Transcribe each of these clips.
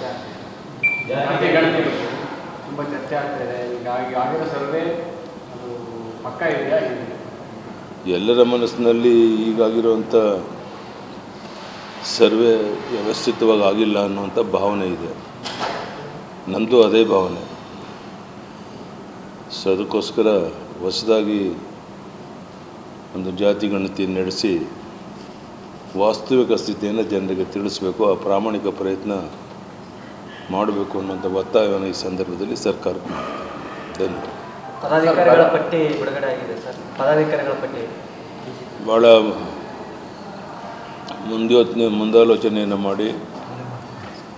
ಚರ್ಚೆ ಆಗ್ತಿದೆ. ಗಣತಿ ಬಗ್ಗೆ ತುಂಬ ಚರ್ಚೆ ಆಗ್ತಾಯಿದೆ. ಈಗ ಆಗಿರೋ ಸರ್ವೆ ಅದು ಪಕ್ಕ ಇದೆಯಾ? ಎಲ್ಲರ ಮನಸ್ಸಿನಲ್ಲಿ ಈಗಾಗಿರುವಂಥ ಸರ್ವೆ ವ್ಯವಸ್ಥಿತವಾಗಿ ಆಗಿಲ್ಲ ಅನ್ನುವಂಥ ಭಾವನೆ ಇದೆ. ನಮ್ಮದು ಅದೇ ಭಾವನೆ. ಸೊ ಅದಕ್ಕೋಸ್ಕರ ಹೊಸದಾಗಿ ಒಂದು ಜಾತಿ ಗಣತಿ ನಡೆಸಿ ವಾಸ್ತವಿಕ ಸ್ಥಿತಿಯನ್ನು ಜನರಿಗೆ ತಿಳಿಸಬೇಕು, ಆ ಪ್ರಾಮಾಣಿಕ ಪ್ರಯತ್ನ ಮಾಡಬೇಕು ಅನ್ನೋಂಥ ಒತ್ತಾಯವನ್ನು ಈ ಸಂದರ್ಭದಲ್ಲಿ ಸರ್ಕಾರಕ್ಕೆ ಮಾಡ್ತಾರೆ. ಧನ್ಯವಾದ. ಪದಾಧಿಕಾರಿಗಳ ಪಟ್ಟಿ ಬಿಡುಗಡೆ ಆಗಿದೆ ಸರ್. ಪದಾಧಿಕಾರಿಗಳ ಪಟ್ಟಿ ಭಾಳ ಮುಂದಾಲೋಚನೆಯನ್ನು ಮಾಡಿ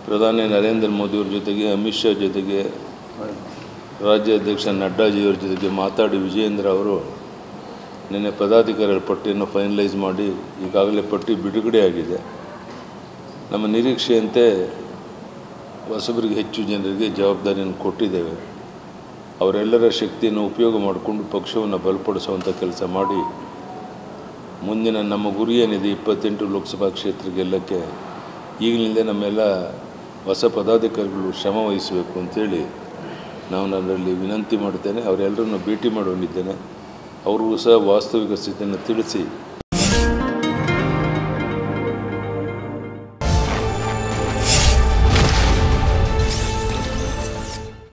ಪ್ರಧಾನಿ ನರೇಂದ್ರ ಮೋದಿಯವ್ರ ಜೊತೆಗೆ, ಅಮಿತ್ ಶಾ ಜೊತೆಗೆ, ರಾಜ್ಯಾಧ್ಯಕ್ಷ ನಡ್ಡಾಜಿಯವ್ರ ಜೊತೆಗೆ ಮಾತಾಡಿ ವಿಜಯೇಂದ್ರ ಅವರು ನಿನ್ನೆ ಪದಾಧಿಕಾರಿಗಳ ಪಟ್ಟಿಯನ್ನು ಫೈನಲೈಸ್ ಮಾಡಿ ಈಗಾಗಲೇ ಪಟ್ಟಿ ಬಿಡುಗಡೆ ಆಗಿದೆ. ನಮ್ಮ ನಿರೀಕ್ಷೆಯಂತೆ ಹೊಸಬರಿಗೆ ಹೆಚ್ಚು ಜನರಿಗೆ ಜವಾಬ್ದಾರಿಯನ್ನು ಕೊಟ್ಟಿದ್ದೇವೆ. ಅವರೆಲ್ಲರ ಶಕ್ತಿಯನ್ನು ಉಪಯೋಗ ಮಾಡಿಕೊಂಡು ಪಕ್ಷವನ್ನು ಬಲಪಡಿಸುವಂಥ ಕೆಲಸ ಮಾಡಿ ಮುಂದಿನ ನಮ್ಮ ಗುರಿ ಏನಿದೆ 28 ಲೋಕಸಭಾ ಕ್ಷೇತ್ರ ಗೆಲ್ಲಕ್ಕೆ ಈಗಲಿಂದ ನಮ್ಮೆಲ್ಲ ಹೊಸ ಪದಾಧಿಕಾರಿಗಳು ಶ್ರಮ ವಹಿಸಬೇಕು ಅಂಥೇಳಿ ನಾವು ನನ್ನಲ್ಲಿ ವಿನಂತಿ ಮಾಡ್ತೇನೆ. ಅವರೆಲ್ಲರನ್ನು ಭೇಟಿ ಮಾಡೋನಿದ್ದೇನೆ. ಅವ್ರಿಗೂ ಸಹ ವಾಸ್ತವಿಕ ಸ್ಥಿತಿಯನ್ನು ತಿಳಿಸಿ